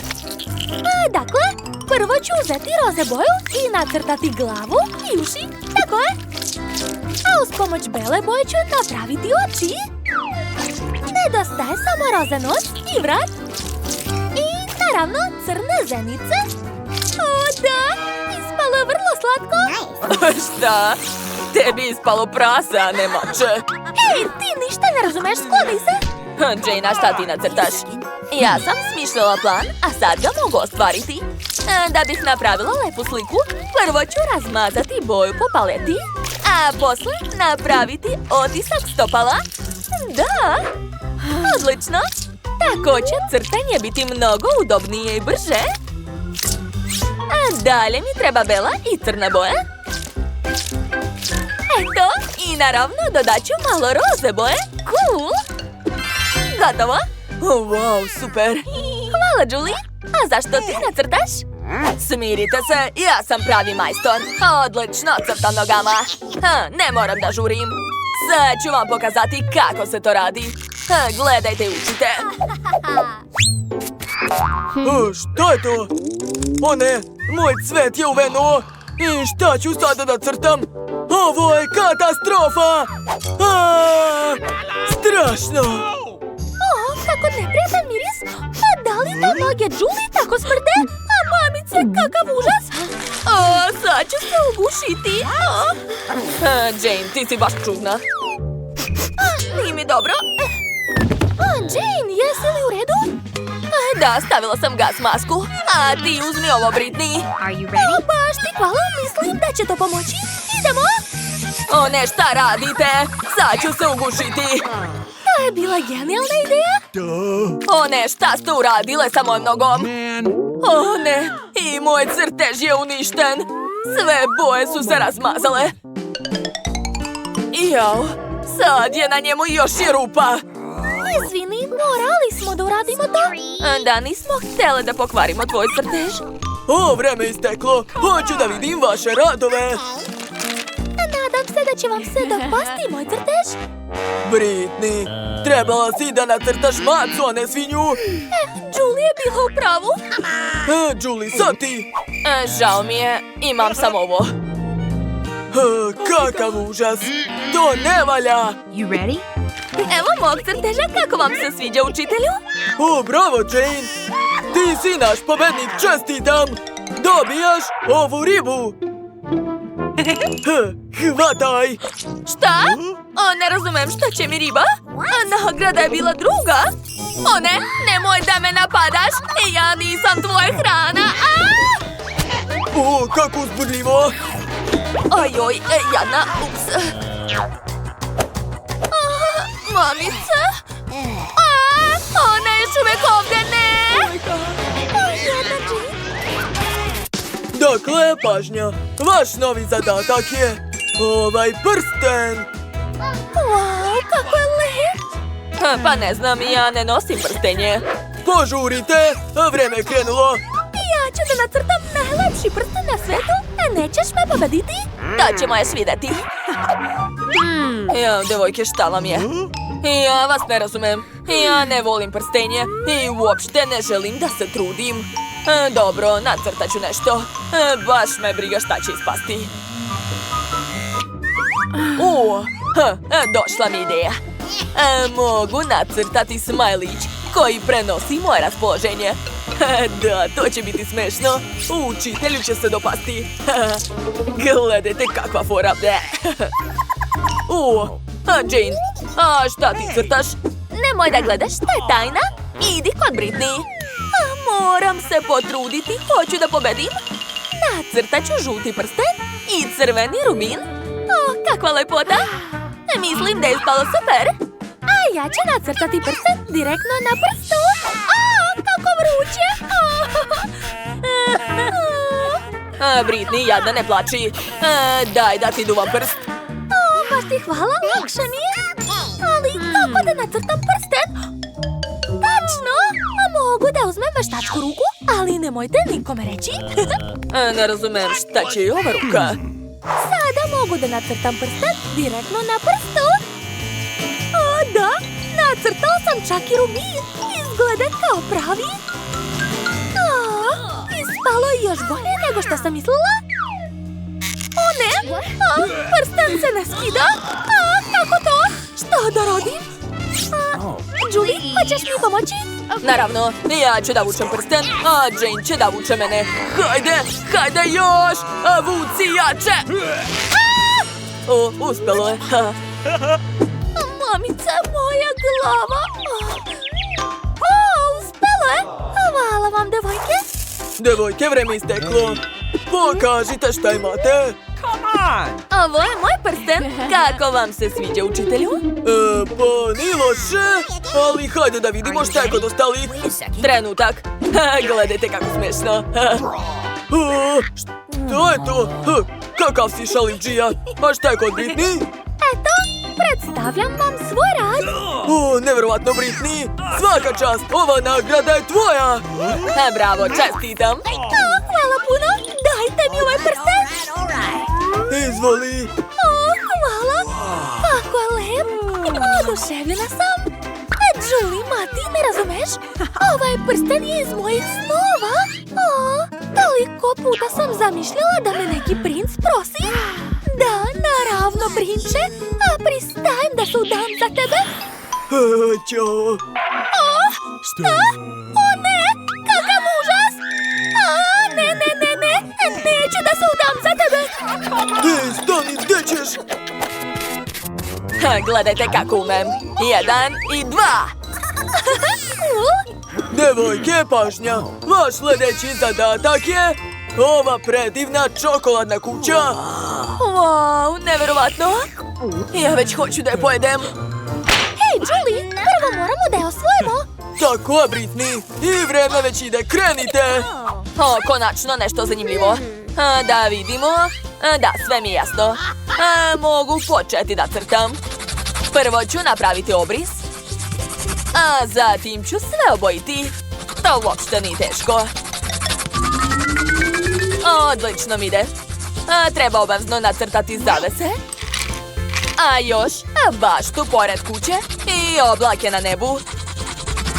Dakle, prvo ću uzeti roze boju i nacrtati glavu i uši. Tako je. A uz pomoć bele boje ću napraviti oči. Nedostaje samo roze nos i vrat. I naravno crne zenice. O da, ispalo je vrlo slatko. Šta? Tebi ispalo prase, a ne mače. Ej, ti ništa ne razumeš, skloni se. Jane, a šta ti nacrtaš? Ja sam smišljala plan, a sad ga mogu ostvariti. Da bih napravila lepu sliku, prvo ću razmazati boju po paleti, a posle napraviti otisak stopala. Da, odlično. Tako će crtanje biti mnogo udobnije i brže. A dalje mi treba bela i crna boja. Eto, i naravno dodat ću malo roze boje. Cool! Gotovo? Wow, super! Hvala, Julie! A zašto ti nacrtaš? Smirite se, ja sam pravi majstor. Odlično crtam nogama. Ne moram da žurim. Sad ću vam pokazati kako se to radi. Gledajte i učite. Šta je to? O ne, moj cvet je uvenuo. I šta ću sada da crtam? Ovo je katastrofa! Strašno! Kako neprijatan miris. A da li to noge Julie tako smrde? A mamice, kakav užas. Sad ću se ugušiti. Jane, ti si baš čudna. Nije mi dobro. Jane, jesi li u redu? Da, stavila sam gas masku. A ti uzmi ovo, Britney. Baš ti hvala, mislim da će to pomoći. Idemo! O ne, šta radite? Sad ću se ugušiti. To je bila genijalna ideja. O ne, šta ste uradile sa mojom nogom? O ne, i moj crtež je uništen. Sve boje su se razmazale. Jao, sad je na njemu još i rupa. Izvini, morali smo da uradimo to. Da, nismo htjeli da pokvarimo tvoj crtež. O, vreme isteklo. Hoću da vidim vaše radove. Nadam se da će vam se dopasti moj crtež. Britney, trebala si da nacrtaš macu, a ne svinju. Julie je bila u pravu. Julie, sad ti. Žao mi je, imam samo ovo. Kakav užas. To ne valja. Evo mog crteža, kako vam se sviđa, učitelju? O, bravo, Jane. Ti si naš pobednik, čestitam. Dobijaš ovu ribu. Hvataj. Šta? Ne razumem, šta će mi riba? Nagrada je bila druga. O ne, nemoj da me napadaš. Ja nisam tvoja hrana. O, kako uzbudljivo. Ojoj, jadna, ups. Mamica? Ona je još uvek ovdje, ne! Dakle, pažnja, vaš novi zadatak je ovaj prsten. Wow, kako je lep! Pa ne znam, ja ne nosim prstenje. Požurite, vreme je krenulo. Ja ću da nacrtam najlepši prsten na svetu, a nećeš me pobediti? To ćemo još vidjeti. Ja, devojke, šta vam je? Ja vas ne razumem. Ja ne volim prstenje i uopšte ne želim da se trudim. Dobro, nacrtat ću nešto. Baš me briga šta će ispasti. Došla mi ideja. Mogu nacrtati smajlić koji prenosi moje raspoloženje. Da, to će biti smešno. Učitelju će se dopasti. Gledajte kakva fora. Jane, a šta ti crtaš? Nemoj da gledaš, to je tajna. Idi kod Britney. Moram se potruditi, hoću da pobedim. Nacrtat ću žuti prsten i crveni rubin. Kakva lepota. Mislim da je ispalo super. A ja ću nacrtati prsten direktno na prstu. Kako vruće. Britney, jadna, ne plači. Daj da ti duvam prst. Baš ti hvala, lakše mi je. Ali kako da nacrtam prsten? Tačno! Mogu da uzmem veštačku ruku, ali nemojte nikome reći. Ne razumem, šta će i ova ruka? Sada mogu da nacrtam prsten direktno na prstu. Da, nacrtao sam čak i rubin. Izgleda kao pravi. Ispalo je još bolje nego što sam mislila. O ne, prsten se ne skida. Kako to? Šta da radim? Julie, hoćeš mi pomoći? Naravno, ja ću da vučem prsten, a Jane će da vuče mene. Hajde još! Vuci jače! Uspelo je. Mamica, moja glava. Uspelo je. Hvala vam, devojke. Devojke, vreme isteklo. Pokažite šta imate. Ovo je moj prsten. Kako vam se sviđa, učitelju? Pa nije loše, ali hajde da vidimo šta je kod ostalih. Trenutak. Gledajte kako smešno. Šta je to? Kakav si šalivdžija? A šta je kod Britney? Eto, predstavljam vam svoj rad. Neverovatno, Britney. Svaka čast, ova nagrada je tvoja. Bravo, čestitam. Hvala puno. Dajte mi ovaj prsten. Izvoli. Hvala. Kako je lep. Oduševljena sam. Julie, ma ti ne razumeš? Ovaj prsten je iz mojih snova. Toliko puta sam zamišljala da me neki princ prosi. Da, naravno, prinče. Pristajem da se udam za tebe. Ćao. Šta? O ne, kakav užas. Ne. Neću da se udam za tebe. Stani, gdje ćeš? Gledajte kako umem. 1 i 2. Devojke, pažnja. Vaš sljedeći zadatak je ova predivna čokoladna kuća. Wow, neverovatno. Ja već hoću da je pojedem. Hej, Julie, prvo moramo da je osvojimo. Tako je, Britney. I vreme već ide, krenite. Konačno nešto zanimljivo. Da vidimo. Da, sve mi je jasno. Mogu početi da crtam. Prvo ću napraviti obris. A zatim ću sve obojiti. To uopšte nije teško. Odlično mi ide. Treba obavezno nacrtati zavese. A još baštu pored kuće i oblake na nebu.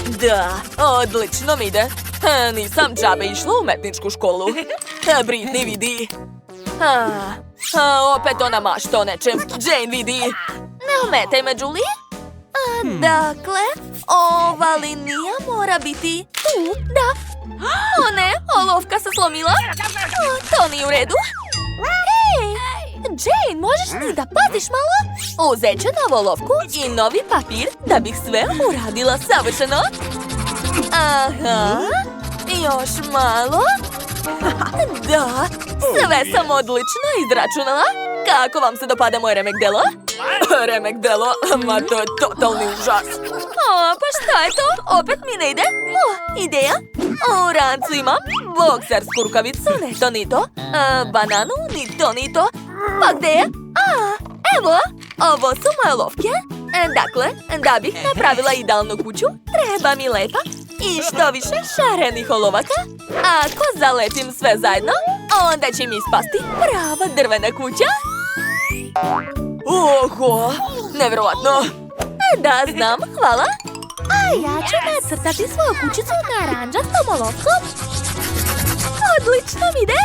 Da, odlično mi ide. Nisam džabe išla u umetničku školu. Britney vidi. Opet ona mašta o nečem. Jane vidi. Ne ometaj me, Julie. Dakle, ova linija mora biti tu, da. O ne, olovka se slomila. To nije u redu. Hej, Jane, možeš ti da paziš malo? Uzet ću novu olovku i novi papir da bih sve uradila savršeno. Aha, još malo. Da, sve sam odlično izračunala. Kako vam se dopada moj remek delo? Remek delo? Ma to je totalni užas. Pa šta je to? Opet mi ne ide? Ideja? U rancu imam boksersku rukavicu, ne to ni to. Bananu, ni to. Pa gde je? Evo, ovo su moje olovke. Dakle, da bih napravila idealnu kuću, treba mi lepa i što više šarenih olovaka. Ako zalepim sve zajedno, onda će mi ispasti prava drvena kuća. Oho, nevjerovatno. Da, znam, hvala. A ja ću nacrtati svoju kućicu naranđastom olovkom. Odlično ide.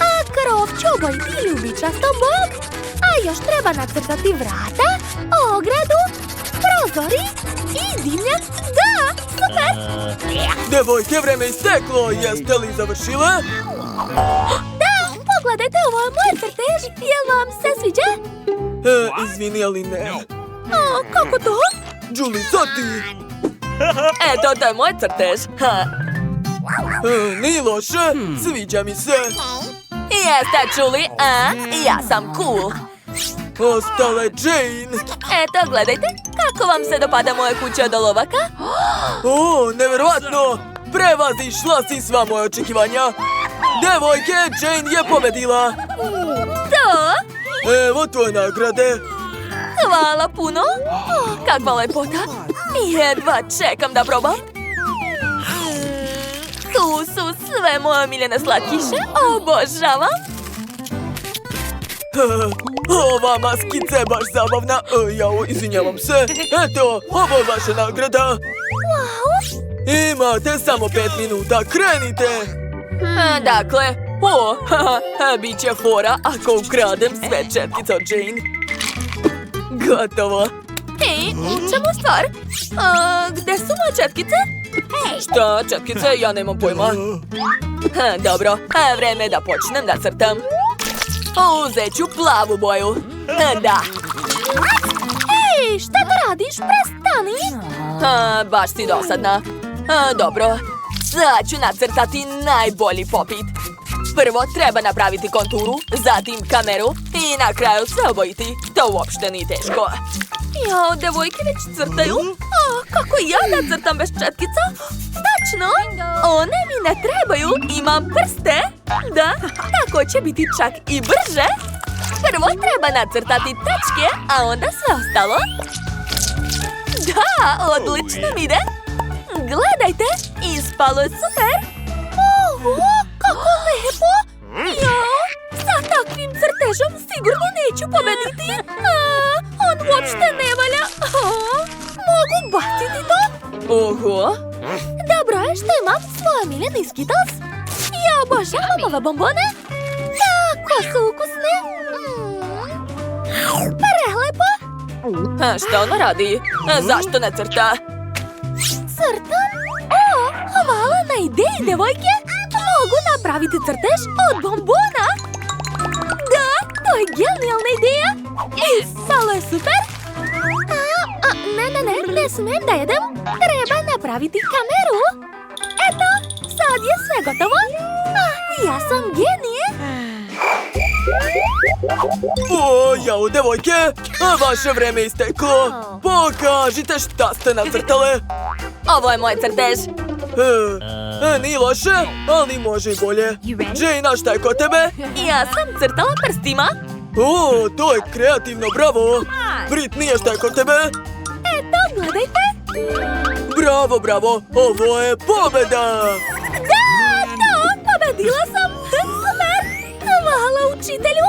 A krov ću obojiti ljubičastom bojom. A još treba nacrtati vrata, ogradu, prozori i dimnjak. Da, super! Devojke, vreme isteklo. Jeste li završile? Da, pogledajte, ovo je moj crtež. Jel vam se sviđa? Izvini, ali ne. A, kako to? Julie, sad ti. Eto, to je moj crtež. Ha. Nije loše, sviđa mi se. Jeste čuli, a? Ja sam cool. Ostale Jane. Eto, gledajte, kako vam se dopada moja kuća od olovaka? O, nevjerovatno. Prevazišla si sva moja očekivanja. Devojke, Jane je pobedila. To? Evo tvoje nagrade. Hvala puno. Kakva lepota. Jedva čekam da probam. Tu su sve moje omiljene slatkiše. Obožavam. Ova maskica je baš zabavna. Jao, izvinjavam se. Eto, ovo je vaša nagrada. Imate samo 5 minuta, krenite. Dakle, bit će fora ako ukradem sve četkice od Jane. Gotovo. Ej, u čemu stvar? Gde su moje četkice? Šta, četkice? Ja nemam pojma. Dobro, vreme je da počnem da crtam. Uzet ću plavu boju. Da. Ej, šta to radiš? Prestani! Baš si dosadna. Dobro, sad ću nacrtati najbolji popit. Prvo treba napraviti konturu, zatim kameru i na kraju sve obojiti. To uopšte nije teško. Jao, devojke već crtaju. Kako ja da crtam bez četkica? Tačno, one mi ne trebaju, imam prste. Da, tako će biti čak i brže. Prvo treba nacrtati tačke, a onda sve ostalo. Da, odlično mi ide. Gledajte, ispalo je super. Oho, kako lepo. Jao, sa takvim crtežom sigurno neću pobediti. On uopšte ne valja. Mogu baciti to? Oho. Dobro je što imam svoj omiljeni Skittles. Ja obožavam ove bombone. Tako su ukusne. Prelepo. Šta ona radi? Zašto ne crta? Crtam? O, hvala na ideji, devojke. Mogu napraviti crtež od bombona. Da, to je genijalna ideja. Ispalo je super. Ne smijem da jedem. Treba napraviti kameru. Eto, sad je sve gotovo. Ja sam genije. O, jao, devojke, vaše vreme isteklo. Pokažite šta ste nacrtale. Ovo je moj crtež. Nije loše, ali može i bolje. Jane, a šta je kod tebe? Ja sam crtala prstima. O, to je kreativno, bravo. Britney, a šta je kod tebe? Eto, gledajte. Bravo, bravo, ovo je pobjeda. Da, pobedila sam. Super. Hvala učitelju.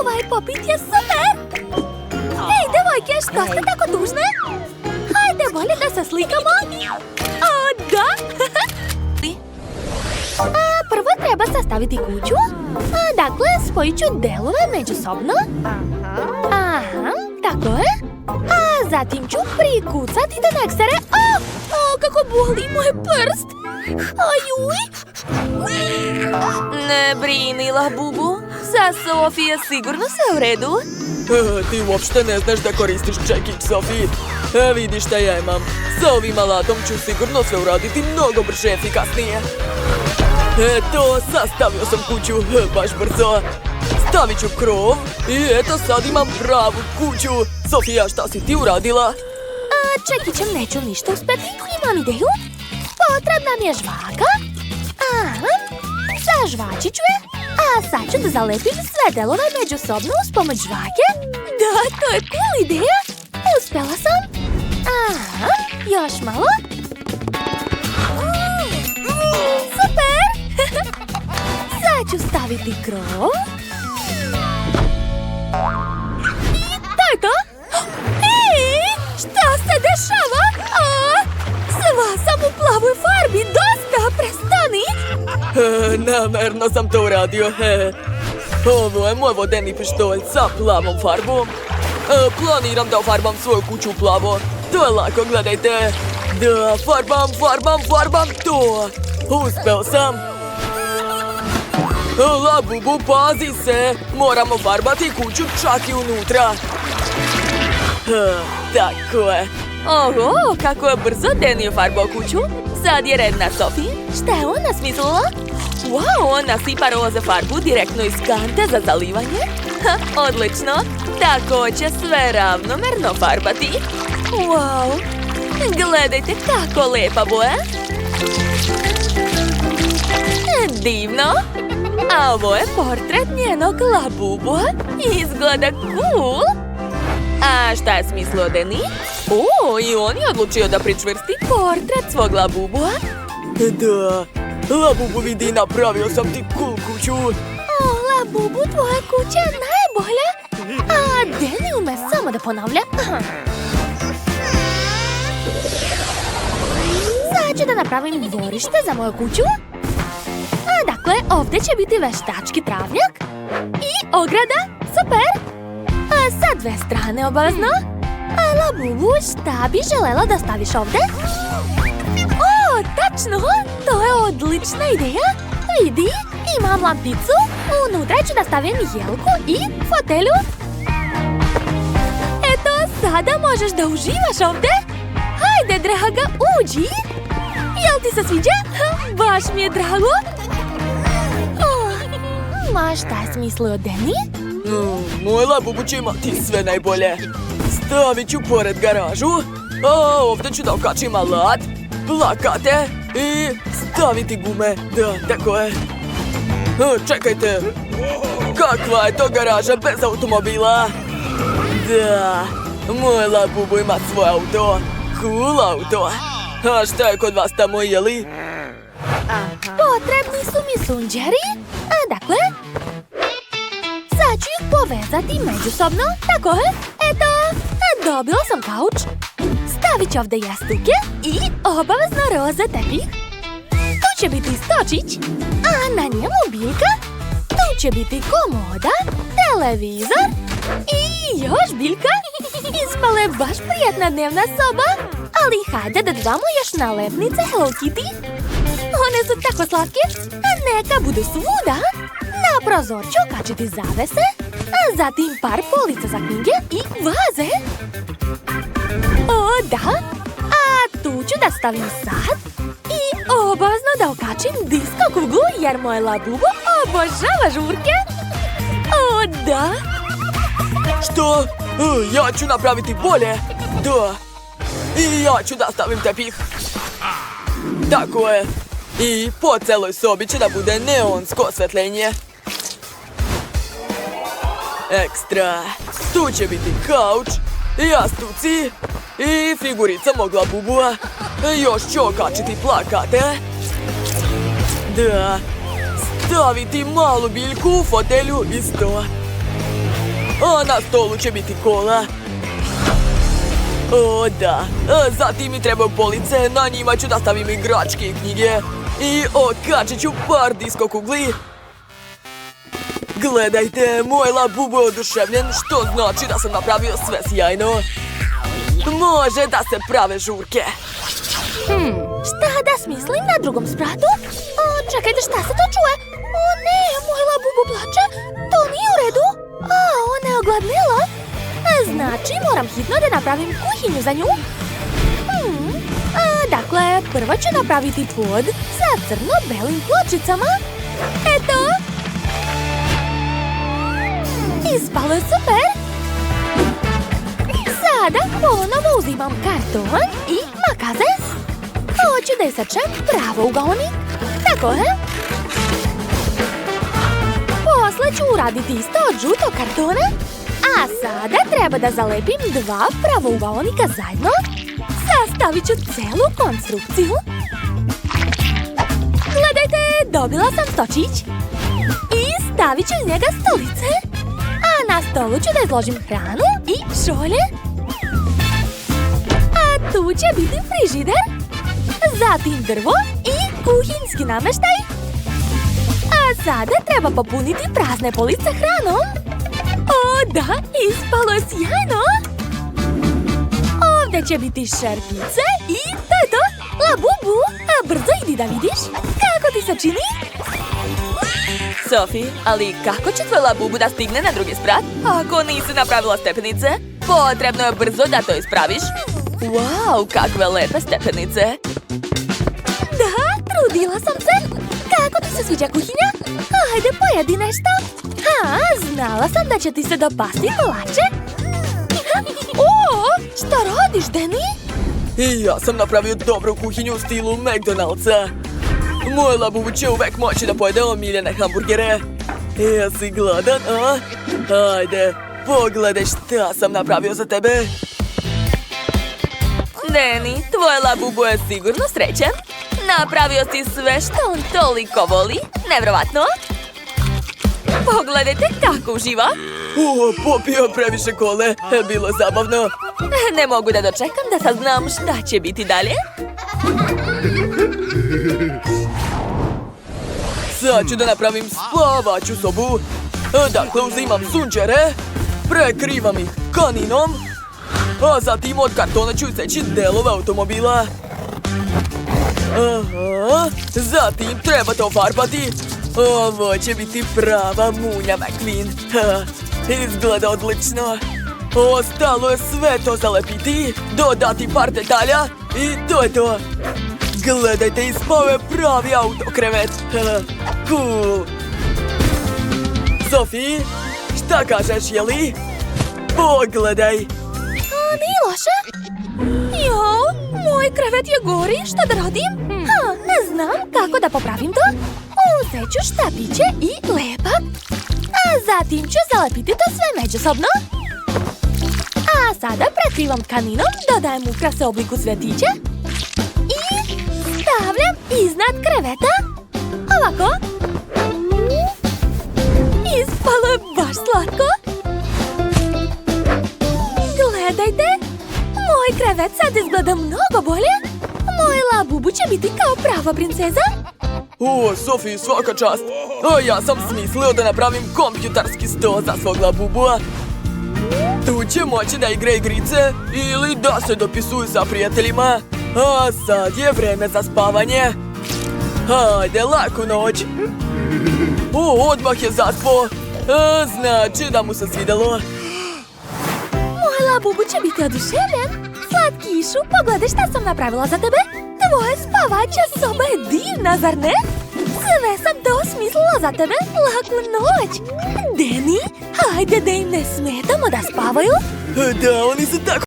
Ovaj popit je super. Ej, devojke, što ste tako tužne? Hajde, bolje da se slikamo. Da. Prvo treba sastaviti kuću. Dakle, spojit ću delove međusobno. Aha, tako je. A zatim ću prikucati do neksere. Kako boli moj prst. Ajuj. Ne brini, Labubu. Sa Sofije sigurno sve u redu. Ti uopšte ne znaš da koristiš čekić, Sofi. Vidi šta ja imam. Sa ovim alatom ću sigurno sve uraditi mnogo brže i efikasnije. Eto, sastavio sam kuću baš brzo. Stavit ću krov i eto sad imam pravu kuću. Sofija, šta si ti uradila? Čekićem neću ništa uspeti. Imam ideju. Potrebna mi je žvaka. Zažvačit ću je. A sad ću da zalepim sve delove međusobno uz pomoć žvake. Da, to je cool ideja. sam. Aha, još malo. Super! Sad ću staviti krov. I to je to. Ej, šta se dešava? Sva sam u plavoj farbi, dosta, prestani! Namerno sam to uradio. Ovo je moj vodeni pištolj sa plavom farbom. Planiram da ofarbam svoju kuću u plavo. To je lako, gledajte. Da, farbam, to. Uspeo sam. Labubu, pazi se. Moramo farbati kuću čak i unutra. Tako je. Oho, kako je brzo Danny ofarbao kuću. Sad je red na Sophie. Šta je ona smislila? Wow, on nasipa roze farbu direktno iz kante za zalivanje. Odlično. Tako će sve ravnomerno farbati. Wow, gledajte kako lepa boja. Divno. A ovo je portret njenog Labubu. Izgleda cool. A šta je smislio Danny? I on je odlučio da pričvrsti portret svog Labubua. Da, Labubu, vidi, napravio sam ti cool kuću. Labubu, tvoja kuća je najbolja. A Danny ume samo da ponavlja. Sad ću da napravim dvorište za moju kuću. Dakle, ovdje će biti veštački travnjak i ograda. Super! Sa dve strane obavezno. Labubu, šta bi želela da staviš ovdje? Tačno! To je odlična ideja. Vidi, imam lampicu. Unutra ću da stavim jelku i fotelju. Eto, sada možeš da uživaš ovdje. Hajde, draga, uđi. Jel ti se sviđa? Baš mi je drago. Ma šta je smislio Danny? Moj Labubu će imati sve najbolje. Stavit ću pored garažu. Ovdje ću da okačim alat, plakate i staviti gume. Da, tako je. Čekajte. Kakva je to garaža bez automobila? Da, moj Labubu ima svoj auto. Cool auto. A šta je kod vas tamo, jeli? Potrebni su mi sunđeri. Dakle, sad ću ih povezati međusobno. Tako je. Eto, dobila sam kauč. Stavit ću ovdje jastuke i obavezno roze tepih. Tu će biti stočić, a na njemu biljka. Tu će biti komoda, televizor i još biljka. Ispala je baš prijetna dnevna soba. Ali hajde da dodamo još nalepnice Hello Kitty. One su tako slatke, a neka budu svuda. Na prozor ću okačiti zavese, a zatim par polica za knjige i vaze. Da, a tu ću da stavim sat i obavezno da okačim disko kuglu jer moj Labubu obožava žurke. Da. Što? Ja ću napraviti bolje. Da. I ja ću da stavim tepih. Tako je. I po celoj sobi će da bude neonsko osvetljenje. Ekstra. Tu će biti kauč, jastuci i figurica mog Labubua. Još ću okačiti plakate. Da. Staviti malu biljku u fotelju i sto. A na stolu će biti kola. Da. Zatim mi trebaju police, na njima ću da stavim igračke i knjige. I okačit ću par disko kugli. Gledajte, moj Labubu je oduševljen, što znači da sam napravio sve sjajno. Može da se prave žurke. Šta da smislim na drugom spratu? Čekajte, šta se to čuje? Ne, moj Labubu plače. To nije u redu. Ona je ogladnela. Znači, moram hitno da napravim kuhinju za nju. Dakle, prvo ću napraviti pod sa crno-belim pločicama. Eto. Ispalo je super. Sada ponovo uzimam karton i makaze. Hoću da isečem pravougaonik. Tako je. Posle ću uraditi isto od žutog kartona. A sada treba da zalepim dva pravougaonika zajedno. Sastavit ću celu konstrukciju. Gledajte, dobila sam stočić. I stavit ću iz njega stolice. A na stolu ću da izložim hranu i šolje. A tu će biti frižider. Zatim drvo i kuhinjski nameštaj. A sada treba popuniti prazne police hranom. O da, ispalo je sjajno. Ovdje će biti šerpice i to je to. Labubu, a brzo idi da vidiš. Kako ti se čini? Sofi, ali kako će tvoj Labubu da stigne na drugi sprat? Ako nisi napravila stepenice, potrebno je brzo da to ispraviš. Wow, kakve lepe stepenice. Da, trudila sam se. Kako ti se sviđa kuhinja? Ajde, pojedi nešto. Znala sam da će ti se dopasti kolače. O, šta radiš, Deni? I ja sam napravio dobru kuhinju u stilu McDonald'sa. Moj Labubu će uvek moći da pojede omiljene hamburgere. Jesi gladan, a? Ajde, pogledaj šta sam napravio za tebe. Deni, tvoj Labubu je sigurno srećan. Napravio si sve što on toliko voli. Nevjerovatno. Pogledajte kako uživa. Popio previše kole, bilo je zabavno. Ne mogu da dočekam da saznam šta će biti dalje. Sad ću da napravim spavaću sobu. Dakle, uzimam sunđere, prekrivam ih kaninom, a zatim od kartona ću seći delove automobila. Aha, zatim treba to farbati. Ovo će biti prava munja McQueen. Izgleda odlično. Ostalo je sve to zalepiti, dodati par detalja i to je to. Gledajte, ispao je pravi autokrevet. Cool. Sofi, šta kažeš, jeli? Pogledaj. Nije loše. Jo, moj krevet je gori, šta da radim? Ne znam kako da popravim to. Uzet ću štapiće i lepak. A zatim ću zalepiti to sve međusobno. A sada prekrivam tkaninom, dodajem ukrase u obliku cvjetića i stavljam iznad kreveta. Ovako. Ispalo je baš slatko. Gledajte, moj krevet sad izgleda mnogo bolje. Moj Labubu će biti kao prava princeza. Sofi, svaka čast. Ja sam smislio da napravim kompjuterski sto za svog Labubua. Tu će moći da igra igrice ili da se dopisuju sa prijateljima. A sad je vreme za spavanje. Hajde, laku noć. Odmah je zaspao. Znači da mu se svidelo. Moj Labubu će biti oduševljen. Slatkišu, pogledaj šta sam napravila za tebe. Tvoja spavaća soba je divna, zar ne? Sve sam to smislila za tebe. Laku noć. Deni, hajde da im ne smetamo da spavaju. Da, oni su tako